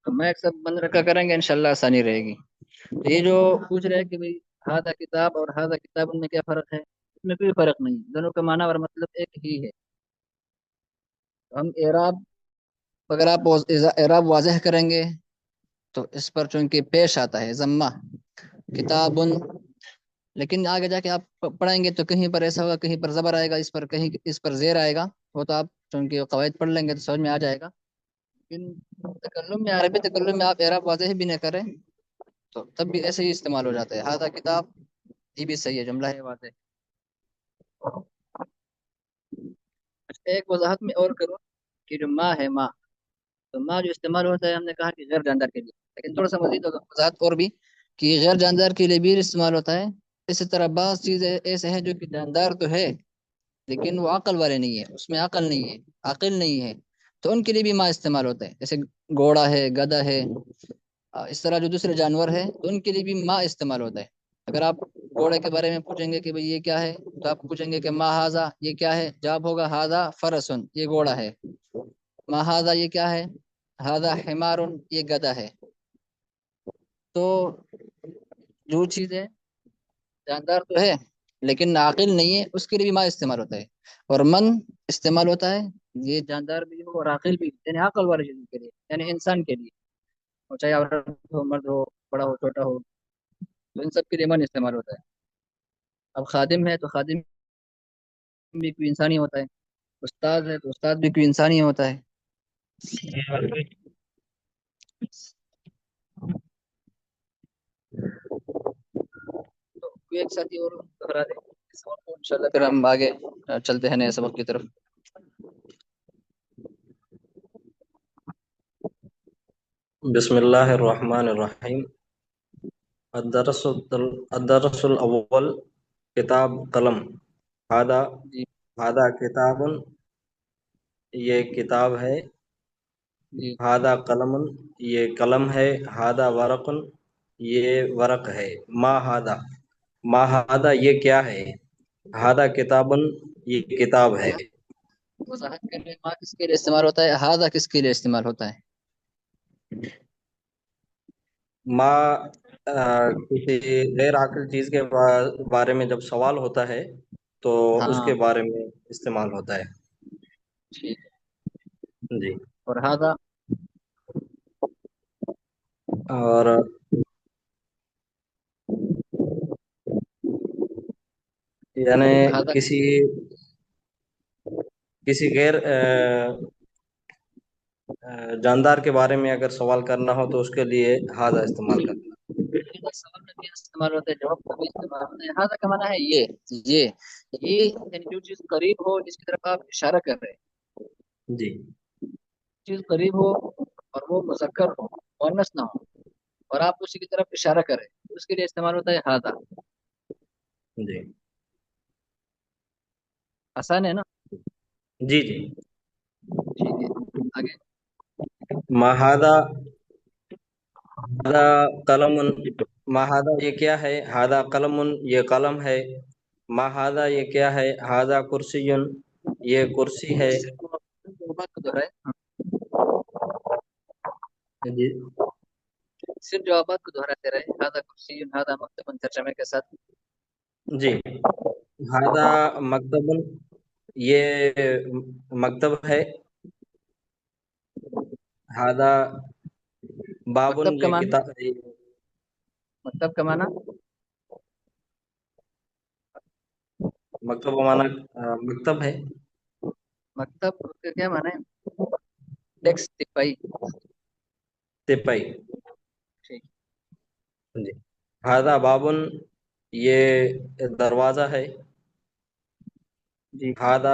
تو میں ایک سب بند رکھا کریں گے، انشاءاللہ آسانی رہے گی۔ تو یہ جو پوچھ رہے ہیں کہ بھئی ہادہ کتاب اور ہادہ کتاب میں کیا فرق ہے، اس میں کوئی فرق نہیں، دونوں کا معنی اور مطلب ایک ہی ہے۔ تو ہم اعراب، اگر آپ اعراب واضح کریں گے تو اس پر چونکہ پیش آتا ہے ضمہ کتاب، لیکن آگے جا کے آپ پڑھیں گے تو کہیں پر ایسا ہوگا، کہیں پر زبر آئے گا، اس پر کہیں اس پر زیر آئے گا، وہ تو آپ چونکہ قواعد پڑھ لیں گے تو سمجھ میں آ جائے گا۔ لیکن تکلم میں، عربی تکلم میں آپ اعراب واضح بھی نہ کریں تو تب بھی ایسے ہی استعمال ہو جاتا ہے، ہادہ کتاب، یہ بھی صحیح ہے، جملہ ہے واضح۔ اچھا، ایک وضاحت میں اور کروں کہ جو ماں ہے، ماں، تو ماں جو استعمال ہوتا ہے ہم نے کہا کہ غیر جاندار کے لیے، لیکن تھوڑا سا مزید وضاحت اور بھی کہ غیر جاندار کے لیے بھی استعمال ہوتا ہے۔ اسی طرح بعض چیزیں ایسے ہیں جو کہ جاندار تو ہے لیکن وہ عقل والے نہیں ہے، اس میں عقل نہیں ہے، عقل نہیں ہے، تو ان کے لیے بھی ماں استعمال ہوتا ہے، جیسے گھوڑا ہے، گدھا ہے، اس طرح جو دوسرے جانور ہیں تو ان کے لیے بھی ماں استعمال ہوتا ہے۔ اگر آپ گھوڑے کے بارے میں پوچھیں گے کہ بھئی یہ کیا ہے، تو آپ پوچھیں گے کہ ما ہاذا، یہ کیا ہے، جواب ہوگا ہاذا فرسن، یہ گھوڑا ہے۔ ما ہاذا، یہ کیا ہے، ہاذا حمار، یہ گدھا ہے۔ تو جو چیزیں جاندار تو ہے لیکن عاقل نہیں ہے، اس کے لیے بھی ما استعمال ہوتا ہے، اور من استعمال ہوتا ہے، یہ جاندار بھی ہو اور عاقل بھی، یعنی عقل والے چیزوں کے لیے، یعنی انسان کے لیے، اور چاہے عورت ہو، مرد ہو، بڑا ہو، چھوٹا ہو، تو ان سب کے لیے من استعمال ہوتا ہے۔ اب خادم ہے تو خادم بھی کوئی انسانی ہوتا ہے، استاد ہے تو استاد بھی کوئی انسانی ہوتا ہے۔ تو کوئی ایک ساتھی اور دہرا دے اس سبق کو، انشاءاللہ پھر ہم آگے چلتے ہیں نئے سبق کی طرف۔ بسم اللہ الرحمن الرحیم۔ الدرس الدرس الاول، کتاب قلم، ہادہ جی ہادہ کتاب، یہ کتاب ہے، جی ہادہ قلم، یہ قلم ہے، ہادہ ورق، یہ ورق ہے، ما ہادہ یہ کیا ہے، ہادہ کتاب، یہ کتاب ہے۔ وضاحت کرنے ما کس کے لیے استعمال ہوتا ہے، ہاذا کس کے لیے استعمال ہوتا ہے؟ ما کسی غیر عاقل چیز کے بارے میں جب سوال ہوتا ہے تو اس ہاں کے بارے میں استعمال ہوتا ہے۔ ٹھیک ہے، جی، اور ہاذا؟ اور یعنی ہاذا کسی غیر جاندار کے بارے میں اگر سوال کرنا ہو تو اس کے لیے ہاذا استعمال کرنا۔ سوال میں بھی استعمال ہوتا ہے، جواب میں بھی استعمال ہوتا ہے۔ ہاذا کا معنی ہے یہ یعنی جو چیز قریب ہو، جس کی طرف آپ اشارہ کر رہے ہیں، جی چیز قریب ہو اور وہ مذکر ہو، مؤنث نہ ہو، اور آپ اسی کی طرف اشارہ کریں، اس کے لیے استعمال ہوتا ہے ہاذا۔ جی آسان ہے نا؟ جی جی ٹھیک ہے، آگے۔ ما ہادہ قلم، ما ہادہ یہ کیا ہے، ہادہ قلم، یہ قلم ہے، ما ہادہ یہ کیا ہے، ہادہ کرسی، یہ کرسی ہے۔ صرف وہ بات کو دہرائیں، جی صرف جوابات کو دہراتے رہے، ہاذا کرسی، ہاذا مکتب، ترجمے کے ساتھ۔ جی ہادہ مکتب، یہ مکتب ہے، ہادہ بابن، مکتب کا یہ معنی، کتاب، مکتب کا معنی مکتب کا معنی مکتب ہے۔ مکتب کا کیا معنی ہے؟ ڈیسک، تپائی۔ تپائی۔ ٹھیک، جی ہادہ بابن، یہ دروازہ ہے، جی ہادہ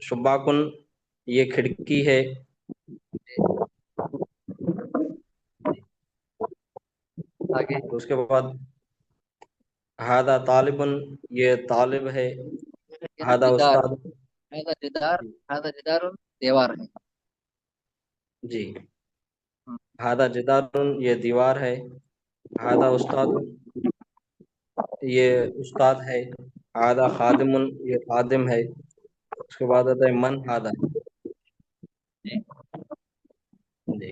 شباکن، یہ کھڑکی ہے۔ آگے۔ اس کے بعد ہادہ طالبن، یہ طالب ہے، یعنی ہادہ جدار، استاد۔ ہاذا جدار، ہاذا جدار، دیوار ہے۔ جی ہادہ جدار، یہ دیوار ہے، ہادہ استاد، یہ استاد ہے، ہادہ خادم، یہ خادم ہے۔ اس کے بعد آتا ہے من ہادہ، جی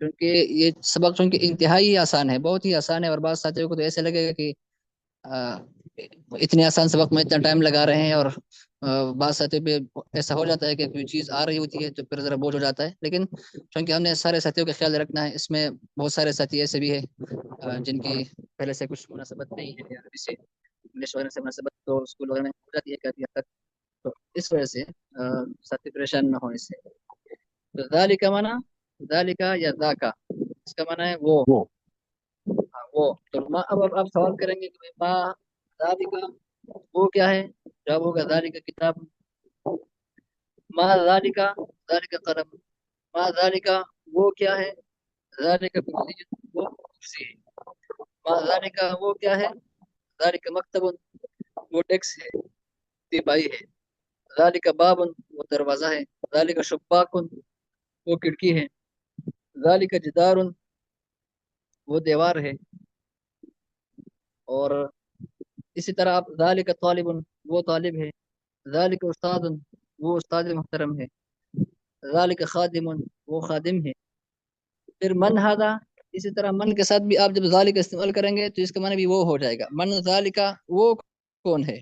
کیونکہ یہ سبق چونکہ انتہائی آسان ہے، بہت ہی آسان ہے، اور بعض ساتھیوں کو تو ایسے لگے گا کہ اتنے آسان سبق میں اتنا ٹائم لگا رہے ہیں، اور بعض ساتھیوں پہ ایسا ہو جاتا ہے کہ کوئی چیز آ رہی ہوتی ہے تو پھر ذرا بوجھ ہو جاتا ہے، لیکن چونکہ ہم نے سارے ساتھیوں کا خیال رکھنا ہے، اس میں بہت سارے ساتھی ایسے بھی ہیں جن کی پہلے سے کچھ مناسبت نہیں ہے عربی سے، انگلش وغیرہ سے مناسبت تو اسکول وغیرہ میں ہو جاتی ہے کافی حد تک، تو اس وجہ سے ساتھی پریشان نہ ہو اس سے۔ تو ذالک کا معنی، ذالک یا ذاکا، اس کا معنی ہے وہ، وہ۔ تو اب آپ سوال کریں گے کہ ما ذالک، وہ کیا ہے؟ جواب ہوگا ذالک کتاب، ما ذالک، ذالک قلم، ما ذالک وہ کیا ہے، ذالک کرسی، وہ کرسی ہے، ما ذالک وہ کیا ہے، ذالک مکتب، وہ ڈیسک ہے، تیپائی ہے، ذالک باب، وہ دروازہ ہے، ذالک شباک، وہ کھڑکی ہے، ذالک جدار، وہ دیوار ہے، اور اسی طرح آپ ذالک طالب، وہ طالب ہے، ذالک استاد، وہ استاد محترم ہے، ذالک خادم، وہ خادم ہے۔ پھر من ہذا، اسی طرح من کے ساتھ بھی آپ جب ذالک استعمال کریں گے تو اس کا معنی بھی وہ ہو جائے گا، من ذالک وہ کون ہے،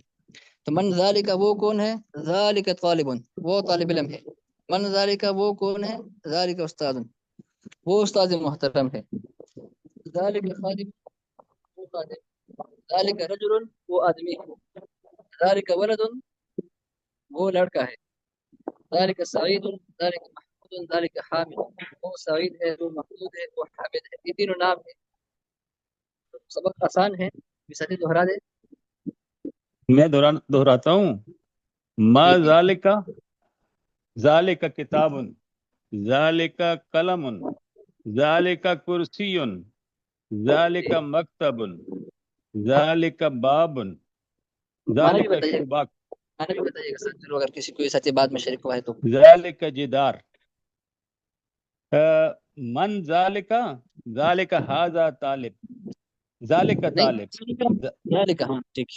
تو من ذالک وہ کون ہے، ذالک طالب، وہ طالب علم ہے، من ذالک وہ کون ہے، ذالک استاد، وہ استاد محترم ہے، ذالک خادم، وہ خادم، ذالک رجل، وہ آدمی ہے، ذالک ولد، وہ لڑکا ہے، ذالک سعید، ذالک محمود، ذالک حامد، وہ سعید ہے، وہ محمود ہے، وہ حامد ہے، یہ تینوں نام ہے۔ سبق آسان ہے، مثالی دہرا دے۔ میں دہراتا ہوں، ما جی جی ذالک، ذالک کتاب، ذالک قلم، ذالک کرسی، ذالک مکتب، ذالک باب، معنی بھی ذالک بتائیے، شباک، معنی بھی بتائیے گا ساتھ، اگر کسی کوئی ساتھی بعد میں شریک ہوا ہے تو۔ ذالک جدار۔ من ذالک، ذالک ھذا طالب، ذالک طالب، نہیں ذالک، ہاں ٹھیک،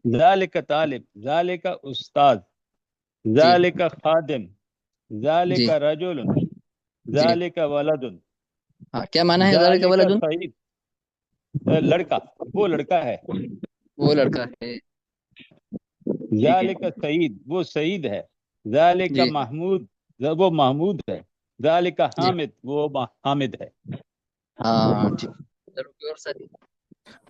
ذالک طالب، ذالک استاد، جی ذالک خادم، جی ذالک رجل، جی، ذالک ولد، ہاں کیا معنی ہے ذالک ذالک ولد؟ سعید، لڑکا، وہ لڑکا ہے، وہ لڑکا ہے، ٹھیک ہے، ذالک سعید، وہ سعید ہے، ذالک جی محمود، وہ محمود ہے، ذالک جی، حامد، وہ حامد ہے۔ ہاں ٹھیک، چلو کوئی اور ساتھی؟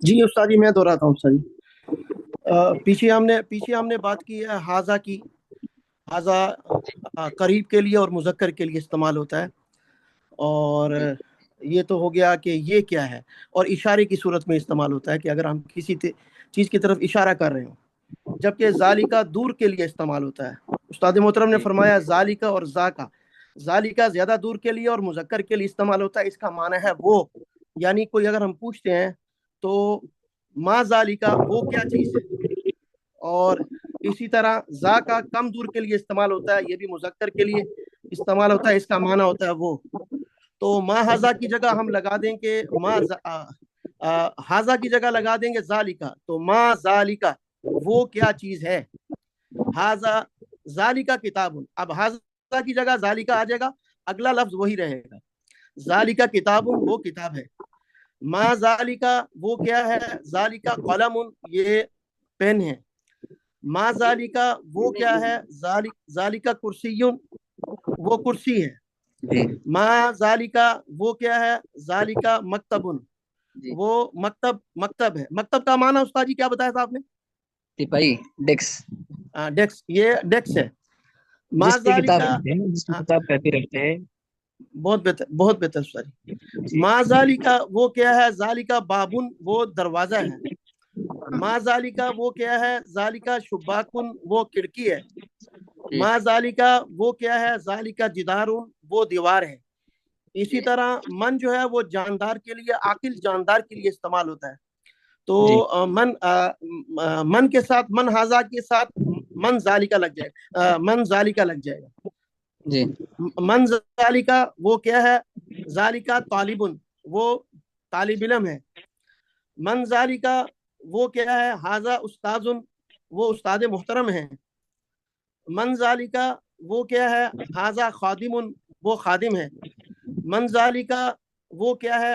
جی استاد جی میں دہراتا ہوں استاد جی، پیچھے ہم نے بات کی ہے حاضہ کی، حاضہ قریب کے لیے اور مذکر کے لیے استعمال ہوتا ہے، اور جی یہ تو ہو گیا کہ یہ کیا ہے، اور اشارے کی صورت میں استعمال ہوتا ہے کہ اگر ہم کسی چیز کی طرف اشارہ کر رہے ہوں، جبکہ ذالکہ دور کے لیے استعمال ہوتا ہے۔ استاد محترم نے جی فرمایا ذالکہ اور ذاکہ، ذالکہ زیادہ دور کے لیے اور مذکر کے لیے استعمال ہوتا ہے، اس کا معنی ہے وہ، یعنی کوئی اگر ہم پوچھتے ہیں تو ما ذالکہ وہ کیا چیز ہے، اور اسی طرح ذا کا کم دور کے لیے استعمال ہوتا ہے، یہ بھی مذکر کے لیے استعمال ہوتا ہے، اس کا معنی ہوتا ہے وہ۔ تو ما حاضہ کی جگہ ہم لگا دیں کہ حاضہ کی جگہ لگا دیں گے ذالکہ، تو ما ذالکہ وہ کیا چیز ہے، حاضہ ذالکہ کتاب، اب حاضہ کی جگہ ذالکہ آ جائے گا، اگلا لفظ وہی رہے گا، ذالکہ کتاب، وہ کتاب ہے، ما ذالکہ وہ کیا ہے، ذالکہ قلم، یہ پین ہے، ما ذالکہ وہ کیا ہے، ذالکہ کرسی، وہ کرسی ہے، جی ما ذالکہ وہ کیا ہے، ذالکہ مکتب، جی، وہ مکتب ہے۔ مکتب کا معنی استاد جی کیا بتایا تھا آپ نے؟ تیپائی، ڈیکس، ڈیکس، یہ ڈیکس ہے۔ ما جس کی کتاب ذالکہ، رکھتے ہیں، جس کی کتاب کاپی رکھتے ہیں، بہت بہتر، بہت بہتر استاد جی۔ جی ما ذالکہ وہ کیا ہے، ذالکہ بابن، وہ دروازہ ہے، ما ذالکہ وہ کیا ہے، ذالکہ شباکن، وہ کھڑکی ہے، جی ما ذالکہ وہ کیا ہے، ذالکہ جدارن، وہ دیوار ہے۔ اسی طرح من جو ہے وہ جاندار کے لیے، عاقل جاندار کے لیے استعمال ہوتا ہے، تو جی من کے ساتھ، من حاضہ کے ساتھ من ذالکہ لگ جائے گا، من ذالکہ لگ جائے گا۔ جی من ذالکہ وہ کیا ہے، ذالکہ طالبن، وہ طالب علم ہے، من ذالکہ وہ کیا ہے، حاضہ استاذن، وہ استاد محترم ہے، من ذالکہ وہ کیا ہے، حاضہ خادم، وہ خادم ہے، من ذالکا وہ کیا ہے,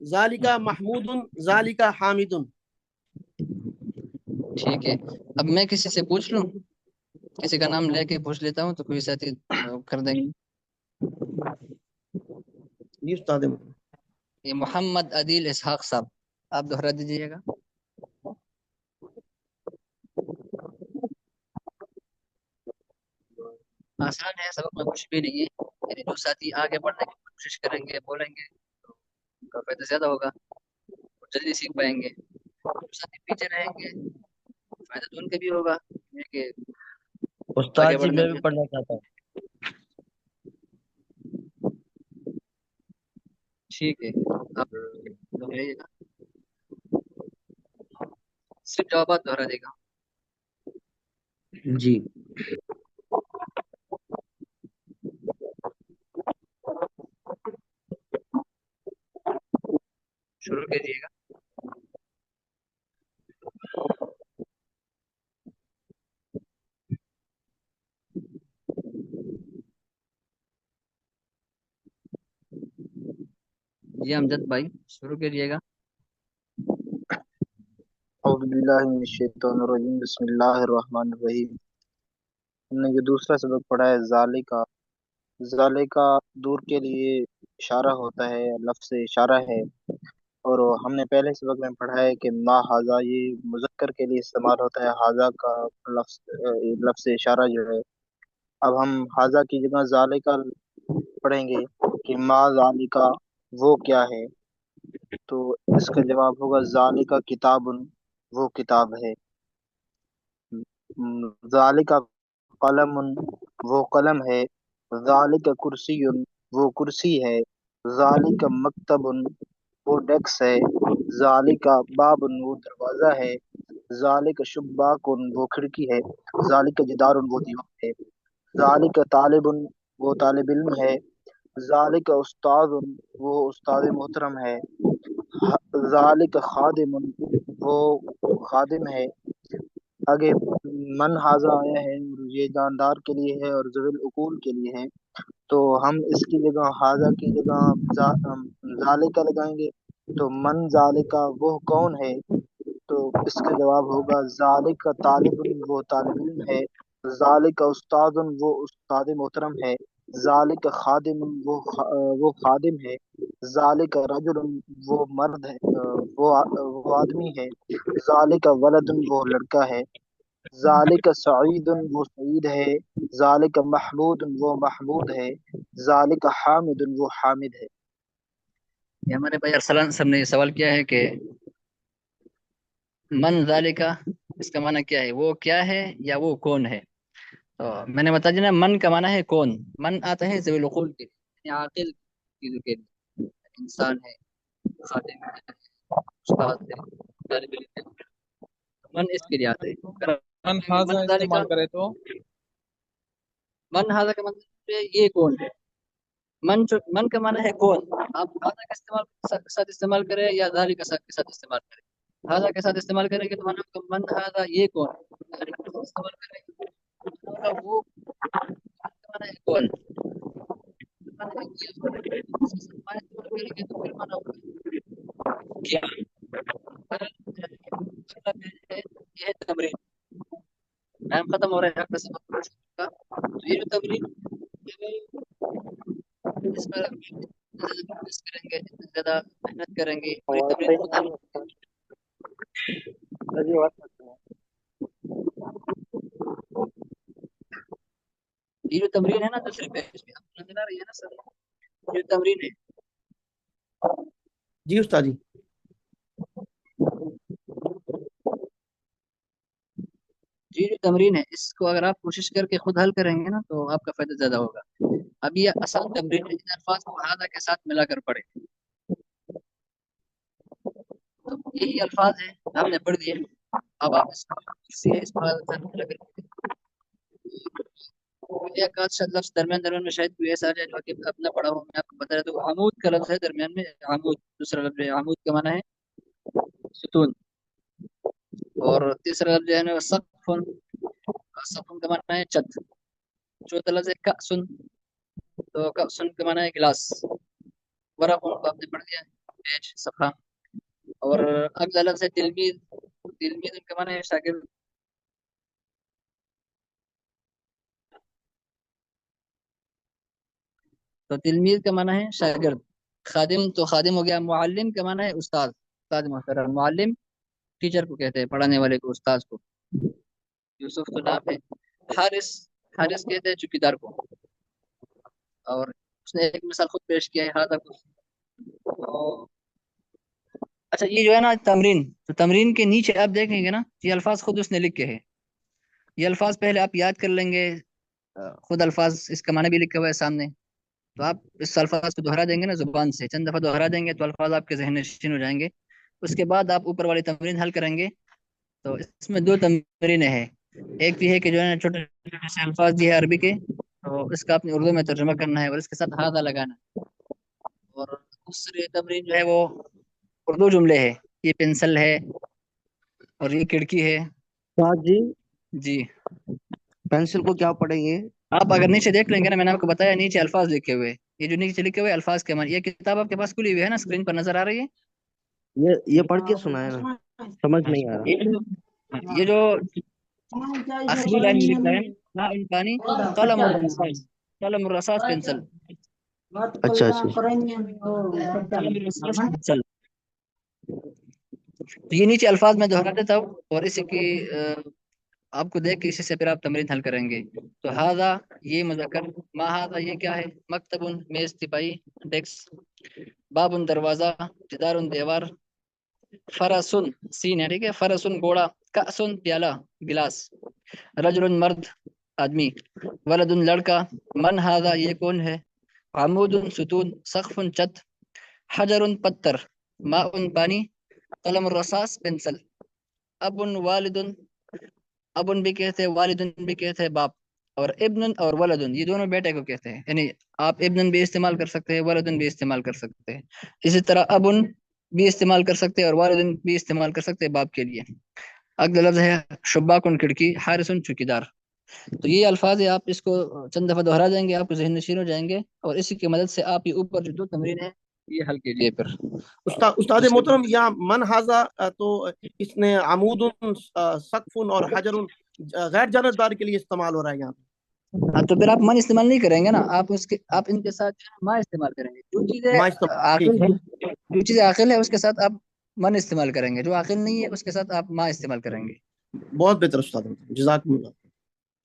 ذالکا محمودن ذالکا حامدن. ٹھیک ہے, اب میں کسی سے پوچھ لوں, کسی کا نام لے کے پوچھ لیتا ہوں تو کوئی ساتھی کر دیں گے. جی استاد یہ محمد عدیل اسحاق صاحب, آپ دوہرا دیجیے گا. آسان ہے, سبق میں کچھ بھی نہیں ہے, یعنی جو ساتھی آگے بڑھنے کی کوشش کریں گے, بولیں گے, تو ان کا فائدہ زیادہ ہوگا, اور جلدی سیکھ پائیں گے. جو ساتھی پیچھے رہیں گے فائدہ تو ان کا بھی ہوگا, کہ استاد آگے جی بڑھنے میں میں. بھی پڑھنا چاہتا ہوں. ٹھیک ہے, آپ دوہرائیے گا, صرف جوابات دوہرا دے گا. جی شروع کیجیے گا. جی امجد بھائی شروع کیجیے گا. اعوذ باللہ من الشیطان الرجیم بسم اللہ الرحمن الرحیم. ہم نے جو دوسرا سبق پڑھا ہے ذالکا, ذالکا دور کے لیے اشارہ ہوتا ہے, لفظ اشارہ ہے. اور ہم نے پہلے سبق میں پڑھا ہے کہ ما ہاذا یہ مذکر کے لیے استعمال ہوتا ہے, ہاذا کا لفظ اشارہ جو ہے. اب ہم ہاذا کی جگہ ذالکا پڑھیں گے کہ ما ذالکا وہ کیا ہے, تو اس کا جواب ہوگا ذالکا کتاب وہ کتاب ہے. ذالکا قلم وہ قلم ہے. ذالک کرسی وہ کرسی ہے. ذالک مکتب وہ ڈیسک ہے. ذالک باب وہ دروازہ ہے. ذالک شباک وہ کھڑکی ہے. ذالک جدار وہ دیوار ہے. ذالک طالب وہ طالب علم ہے. ذالک استاد وہ استاد محترم ہے. ذالک خادم وہ خادم ہے. آگے من ہاذا آیا ہے اور یہ جاندار کے لیے ہے اور ذوی العقول کے لیے ہے, تو ہم اس کی جگہ ہاذا کی جگہ ذالکا لگائیں گے. تو من ذالکا وہ کون ہے, تو اس کا جواب ہوگا ذالک طالب وہ طالب علم ہے. ذالک استاد وہ استاد محترم ہے. ذالک خادم وہ خادم ہے. ذالک رجل وہ مرد ہے, وہ آدمی ہے. ذالک ولد وہ لڑکا ہے. ذالک سعید وہ سعید ہے. ذالک محمود وہ محمود ہے. ذالک حامد وہ حامد ہے. یہ ہمارے بھائی ارسلان صاحب نے یہ سوال کیا ہے کہ من ذالکا اس کا معنی کیا ہے, وہ کیا ہے یا وہ کون ہے. تو میں نے بتا دیا نا, من کا معنی ہے کون. من آتا ہے ذوی العقول کے لیے, یعنی عاقل چیزوں کے لیے, انسان ہے, خادم ہے, استاد ہے, طالب علم ہے. من اس کے لیے آتا ہے. من ہاذا من ذالکا, استعمال کرے تو من ہاذا کا مطلب ہے یہ کون ہے. من کا معنی ہے کون. آپ ہاذا کا استعمال کے ساتھ استعمال کریں یا ذالک کے ساتھ استعمال کریں. ہاذا کے ساتھ استعمال کریں گے تو معنی ہوگا من ہاذا یہ کون. ذالک کے ساتھ استعمال کریں گے تو معنی ہوگا وہ معنی ہے کون. کیا یہ ہے تمرین. ٹائم ختم ہو رہا ہے, آپ کا سبق کا, تو یہ جو تمرین اس پر فوکس کریں گے, جتنا زیادہ محنت کریں گے اور یہ تمرین خود حل. یہ جو تمرین ہے نا دوسرے پیج پہ آپ کو نظر آ رہی ہے نا سر, یہ جو تمرین ہے جی استاد جی. یہ جو تمرین ہے اس کو اگر آپ کوشش کر کے خود حل کریں گے نا تو آپ کا فائدہ زیادہ ہوگا. اب یہ آسان تمرین ہے, ان الفاظ کو ہاذا کے ساتھ ملا کر پڑھیں. تو یہی الفاظ ہیں ہم نے پڑھ دیے. اب آپ اس کو ملا کر ایک آدھ شاید لفظ درمیان میں شاید کوئی ایسا آ جائے جو کہ اپنا پڑھا ہو. میں آپ کو بتا رہا ہوں عمود کا لفظ ہے درمیان میں, عمود دوسرا لفظ ہے. عمود کا معنی ہے ستون. اور تیسرا لفظ جو ہے نا سقفن. سقفن کا معنی ہے چھت. چوتھا لفظ ہے کأسن. تو کأسن کا معنی ہے گلاس. ورقن کو آپ نے پڑھ دیا پیج صفحہ. اور اگلا لفظ ہے تلمید. تلمید کا معنی ہے شاگرد. تو تلمید کا معنی ہے شاگرد. خادم تو خادم ہو گیا. معلم کا معنی ہے استاد. استاد محترم. معلم ٹیچر کو کہتے ہیں, پڑھانے والے کو, استاد کو. یوسف تو نام ہے. حارث, حارث کہتے ہیں چوکیدار کو. اور اس نے ایک مثال خود پیش کیا ہے ہاتھا کو. اچھا یہ جو ہے نا تمرین, تو تمرین کے نیچے آپ دیکھیں گے نا یہ الفاظ خود اس نے لکھے ہیں. یہ الفاظ پہلے آپ یاد کر لیں گے. خود الفاظ اس کا معنی بھی لکھا ہوا ہے سامنے. تو آپ اس الفاظ کو دہرا دیں گے نا زبان سے, چند دفعہ دہرا دیں گے تو الفاظ آپ کے ذہن نشین ہو جائیں گے. اس کے بعد آپ اوپر والی تمرین حل کریں گے. تو اس میں دو تمرینیں ہیں. ایک یہ ہے کہ جو ہے نا چھوٹے چھوٹے سے الفاظ دی ہے عربی کے, تو اس کا اپنی اردو میں ترجمہ کرنا ہے اور اس کے ساتھ ہادہ لگانا ہے. اور دوسری تمرین جو ہے وہ اردو جملے ہے. یہ پنسل ہے اور یہ کھڑکی ہے. جی جی پینسل کو کیا پڑھیں گے؟ آپ اگر نیچے دیکھ لیں گے نا, میں نے آپ کو بتایا نیچے الفاظ لکھے ہوئے. یہ جو نیچے لکھے ہوئے الفاظ کے معنی, یہ کتاب آپ کے پاس کھلی ہوئی ہے نا, اسکرین پر نظر آ رہی ہے. یہ پڑھ کے سنائے نا, سمجھ نہیں آ رہا. یہ جو آخری لائن میں لکھا ہے نا, پانی قلم الرصاص. قلم الرصاص پنسل. اچھا اچھا. قلم الرصاص پنسل. تو یہ نیچے الفاظ میں دہرا دیتا ہوں اور اسی کی آپ کو دیکھ کے اسی سے پھر آپ تمرین حل کریں گے. تو ہاذا یہ مذکر. ما ہاذا یہ کیا ہے؟ مکتب میز تپائی ڈیسک. باب دروازہ. جدار دیوار. فرسن سین ہے, ٹھیک ہے. فرسن گھوڑا. کأسن پیالہ گلاس. رجل مرد آدمی. ولد لڑکا. من ہاذا یہ کون ہے؟ عمود ستون. سقف چھت. حجر پتھر. ماء پانی. قلم الرصاص پنسل. اب والد. ابن بھی کہتے ہیں, والدن بھی کہتے ہیں باپ. اور ابن اور ولدن یہ دونوں بیٹے کو کہتے ہیں. یعنی آپ ابن بھی استعمال کر سکتے ہیں, ولدن بھی استعمال کر سکتے ہیں. اسی طرح ابن بھی استعمال کر سکتے ہیں اور والدن بھی استعمال کر سکتے ہیں باپ کے لیے. اگلا لفظ ہے شباکن کھڑکی. حارسن چوکیدار. تو یہ الفاظ ہے, آپ اس کو چند دفعہ دہرا دیں گے, آپ کو ذہن نشین ہو جائیں گے. اور اسی کی مدد سے آپ یہ اوپر جو دو تمرین ہے یہ حل کیجیے. پھر استاد محترم یا من ہاذا, تو اس نے عمود سقف اور حجر غیر جانبدار کے لیے استعمال ہو رہا ہے یہاں. ہاں تو پھر آپ من استعمال نہیں کریں گے نا, آپ ان کے ساتھ ما استعمال کریں گے. جو چیزیں عاقل ہے, جو چیزیں عاقل ہے اس کے ساتھ آپ من استعمال کریں گے. جو عاقل نہیں ہے اس کے ساتھ آپ ما استعمال کریں گے. بہت بہتر استاد, جزاکم اللہ.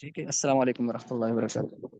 ٹھیک ہے. السلام علیکم ورحمۃ اللہ وبرکاتہ.